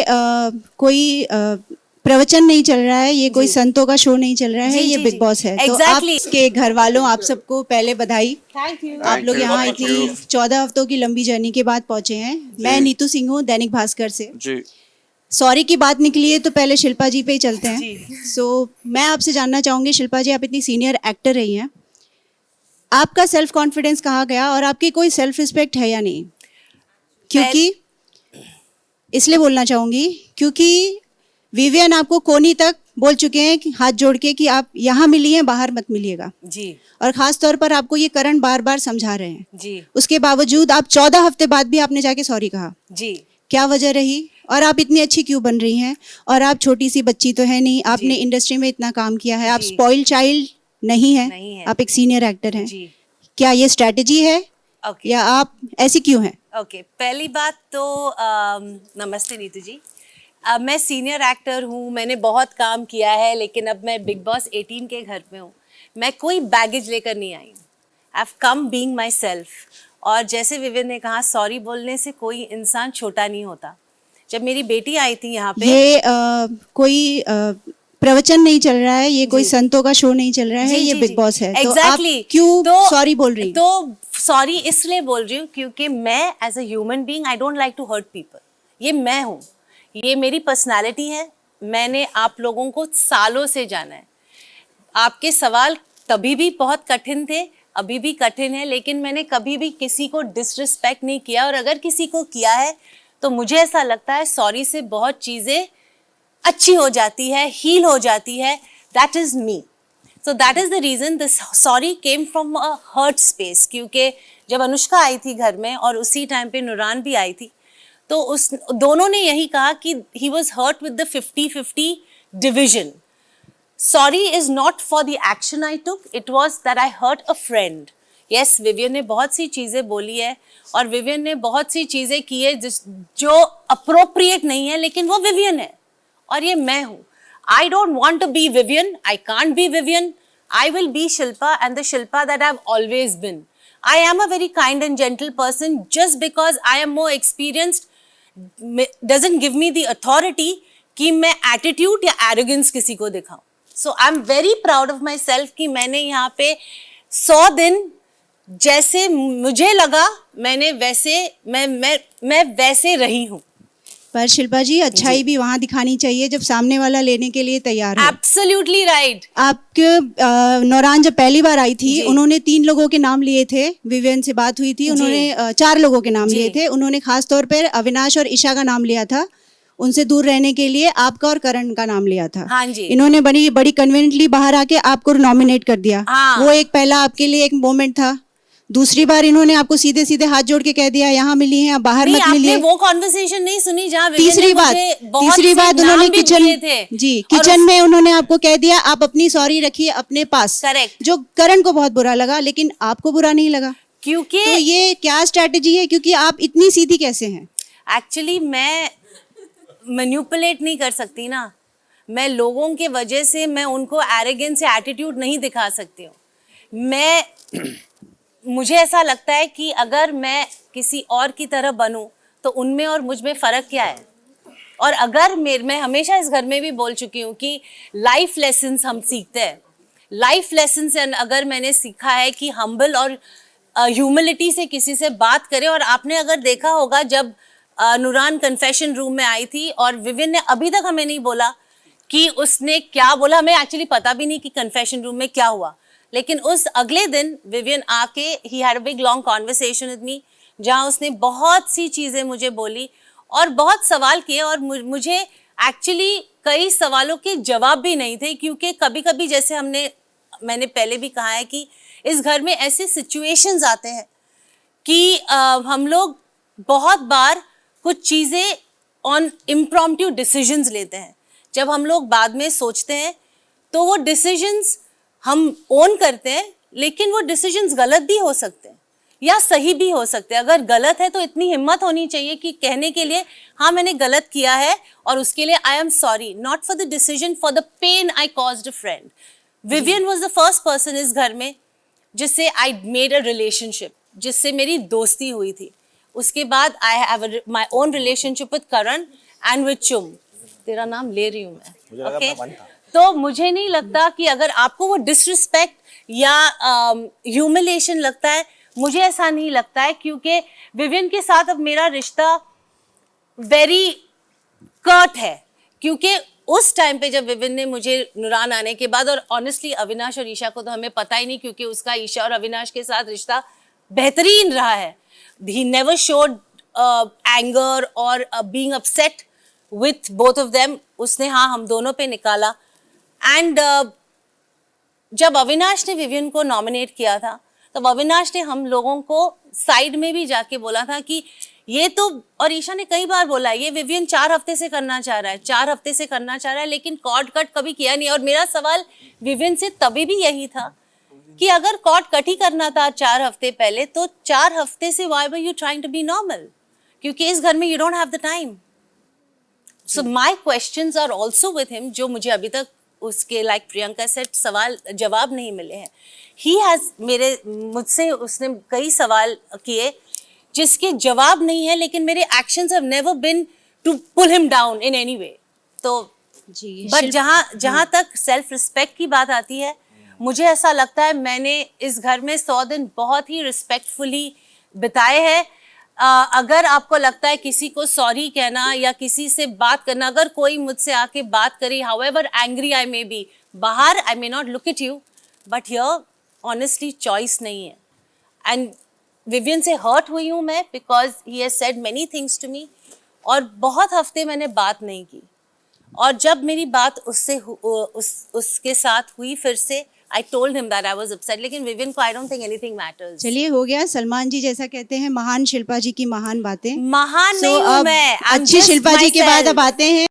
कोई प्रवचन नहीं चल रहा है, ये कोई संतों का शो नहीं चल रहा है, ये बिग बॉस है। तो आपके घर वालों, आप सबको पहले बधाई। Thank you. आप लोग यहाँ इतनी 14 हफ्तों की लंबी जर्नी के बाद पहुंचे हैं। मैं नीतू सिंह हूँ, दैनिक भास्कर से जी। सॉरी की बात निकली है तो पहले शिल्पा जी पे ही चलते हैं। सो मैं आपसे जानना चाहूंगी, शिल्पा जी आप इतनी सीनियर एक्टर रही हैं, आपका सेल्फ कॉन्फिडेंस कहाँ गया और आपकी कोई सेल्फ रिस्पेक्ट है या नहीं? क्योंकि इसलिए बोलना चाहूंगी क्योंकि विवियन आपको कोनी तक बोल चुके हैं कि हाथ जोड़ के कि आप यहाँ मिलिए, बाहर मत मिलिएगा जी। और खास तौर पर आपको ये करण बार बार समझा रहे हैं जी। उसके बावजूद आप 14 हफ्ते बाद भी आपने जाके सॉरी कहा जी। क्या वजह रही? और आप इतनी अच्छी क्यों बन रही हैं? और आप छोटी सी बच्ची तो है नहीं, आपने इंडस्ट्री में इतना काम किया है, आप स्पॉइल चाइल्ड नहीं है, आप एक सीनियर एक्टर हैं। क्या ये स्ट्रैटेजी है या आप ऐसी क्यों हैं? ओके, पहली बात तो नमस्ते नीतू जी। मैं सीनियर एक्टर हूँ, मैंने बहुत काम किया है, लेकिन अब मैं बिग बॉस 18 के घर में हूँ। मैं कोई बैगेज लेकर नहीं आई हूँ। I have come being my self. और जैसे विवियन ने कहा, सॉरी बोलने से कोई इंसान छोटा नहीं होता। जब मेरी बेटी आई थी यहाँ पे, ये कोई प्रवचन नहीं चल रहा है, ये कोई संतों का शो नहीं चल रहा है, ये बिग बॉस है। तो आप क्यों सॉरी बोल रही हैं? तो सॉरी इसलिए बोल रही हूँ क्योंकि मैं as a human being I don't like to hurt people. ये मैं हूँ, ये मेरी पर्सनालिटी है। मैंने आप लोगों को सालों से जाना है। आपके सवाल तभी भी बहुत कठिन थे, अभी भी कठिन है, लेकिन मैंने कभी भी किसी को डिसरिस्पेक्ट नहीं किया। और अगर किसी को किया है तो मुझे ऐसा लगता है सॉरी से बहुत चीज़ें अच्छी हो जाती है, हील हो जाती है। That is me. So that is the reason this sorry came from a hurt space. क्योंकि जब अनुष्का आई थी घर में और उसी टाइम पे नूरान भी आई थी, तो उस दोनों ने यही कहा कि he was hurt with the 50-50 division. Sorry is not for the action I took, it was that I hurt a friend. Yes, Vivian ने बहुत सी चीज़ें बोली है और विवियन ने बहुत सी चीज़ें की है जो अप्रोप्रिएट नहीं है, लेकिन वो विवियन है और ये मैं हूँ। I don't want to be Vivian, I can't be Vivian, I will be Shilpa and the Shilpa that I've always been. I am a very kind and gentle person. Just because I am more experienced doesn't give me the authority कि मैं attitude या arrogance किसी को दिखाऊं। So I am very proud of myself कि मैंने यहाँ पे 100 दिन जैसे मुझे लगा मैंने वैसे मैं वैसे रही हूँ। पर शिल्पा जी, अच्छाई भी वहाँ दिखानी चाहिए जब सामने वाला लेने के लिए तैयार हो। Absolutely right. आपके नौरान जब पहली बार आई थी, उन्होंने 3 लोगों के नाम लिए थे। विवियन से बात हुई थी, उन्होंने 4 लोगों के नाम लिए थे। उन्होंने खास तौर पर अविनाश और ईशा का नाम लिया था, उनसे दूर रहने के लिए आपका और करण का नाम लिया था। हाँ जी। इन्होंने बड़ी कन्वीनियंटली बाहर आके आपको नॉमिनेट कर दिया। हाँ। वो एक पहला आपके लिए एक मोमेंट था। दूसरी बार इन्होंने आपको सीधे सीधे हाथ जोड़ के कह दिया यहाँ मिली हैं, बाहर मत मिलिए। वो कॉन्वर्सेशन नहीं सुनी जहाँ तीसरी बात उन्होंने किचन में उन्होंने आपको कह दिया आप अपनी सॉरी रखिए अपने पास। करेक्ट। जो करण को बहुत बुरा लगा, लेकिन आपको बुरा नहीं लगा। क्योंकि तो ये क्या स्ट्रैटेजी है? क्योंकि आप इतनी सीधी कैसे हैं? एक्चुअली मैं मैनिपुलेट नहीं कर सकती ना। मैं लोगों के वजह से मैं उनको एरोगेंस या एटीट्यूड नहीं दिखा सकती हूँ। मुझे ऐसा लगता है कि अगर मैं किसी और की तरह बनूं तो उनमें और मुझ में फ़र्क क्या है। और अगर मैं हमेशा इस घर में भी बोल चुकी हूँ कि लाइफ लेसन्स हम सीखते हैं। लाइफ लेसन्स अगर मैंने सीखा है कि हम्बल और ह्यूमिलिटी से किसी से बात करें। और आपने अगर देखा होगा जब नूरान कन्फेशन रूम में आई थी और विवियन ने अभी तक हमें नहीं बोला कि उसने क्या बोला। हमें एक्चुअली पता भी नहीं कि कन्फेशन रूम में क्या हुआ, लेकिन उस अगले दिन विवियन आके he had a big long conversation with me, जहाँ उसने बहुत सी चीज़ें मुझे बोली और बहुत सवाल किए। और मुझे एक्चुअली कई सवालों के जवाब भी नहीं थे, क्योंकि कभी कभी जैसे मैंने पहले भी कहा है कि इस घर में ऐसे सिचुएशंस आते हैं कि हम लोग बहुत बार कुछ चीज़ें ऑन इम्प्रॉम्प्टू डिसीजंस लेते हैं। जब हम लोग बाद में सोचते हैं तो वो डिसीजंस हम ओन करते हैं, लेकिन वो डिसीजंस गलत भी हो सकते हैं या सही भी हो सकते हैं। अगर गलत है तो इतनी हिम्मत होनी चाहिए कि कहने के लिए हाँ मैंने गलत किया है और उसके लिए I am sorry, not for the decision, for the pain I caused a friend. Vivian was the first person इस घर में जिससे आई मेड अ रिलेशनशिप, जिससे मेरी दोस्ती हुई थी। उसके बाद I have my own relationship with Karan and with चुम, तेरा नाम ले रही हूँ मैं, ओके। तो मुझे नहीं लगता कि अगर आपको वो डिसरिस्पेक्ट या ह्यूमिलेशन लगता है, मुझे ऐसा नहीं लगता है, क्योंकि विवियन के साथ अब मेरा रिश्ता वेरी कर्ट है। क्योंकि उस टाइम पे जब विविन ने मुझे नुरान आने के बाद, और ऑनेस्टली अविनाश और ईशा को तो हमें पता ही नहीं, क्योंकि उसका ईशा और अविनाश के साथ रिश्ता बेहतरीन रहा है। ही नेवर शोड एंगर और being upset with both of them. उसने हाँ हम दोनों पे निकाला। एंड जब अविनाश ने विवियन को नॉमिनेट किया था, तब अविनाश ने हम लोगों को साइड में भी जाके बोला था कि ये तो, और ईशा ने कई बार बोला ये विवियन 4 हफ्ते से करना चाह रहा है, 4 हफ्ते से करना चाह रहा है, लेकिन कॉर्ड कट कभी किया नहीं। और मेरा सवाल विवियन से तभी भी यही था कि अगर कॉर्ड कट ही करना था 4 हफ्ते पहले, तो 4 हफ्ते से why were you trying to be normal? क्योंकि इस घर में you don't have the time. So my questions are also with him, जो मुझे अभी तक उसके लाइक प्रियंका सेट सवाल जवाब नहीं मिले हैं। ही हैज मुझसे उसने कई सवाल किए जिसके जवाब नहीं है, लेकिन मेरे actions have never been to pull him down in any way. तो जी, बट जहाँ तक सेल्फ रिस्पेक्ट की बात आती है, मुझे ऐसा लगता है मैंने इस घर में 100 दिन बहुत ही रिस्पेक्टफुली बिताए हैं। अगर आपको लगता है किसी को सॉरी कहना या किसी से बात करना, अगर कोई मुझसे आके बात करे, however angry I may be, बाहर I may not look at you, but here honestly choice नहीं है। एंड विवियन से हर्ट हुई हूँ मैं, because he has said many things to me, और बहुत हफ्ते मैंने बात नहीं की। और जब मेरी बात उसके साथ हुई फिर से, I told him that I was upset, लेकिन विवियन को I don't think anything matters. चलिए हो गया। सलमान जी जैसा कहते हैं महान शिल्पा जी की महान बातें। महान नहीं हूँ मैं, I'm अच्छी just शिल्पा जी के बाद myself. अब आते हैं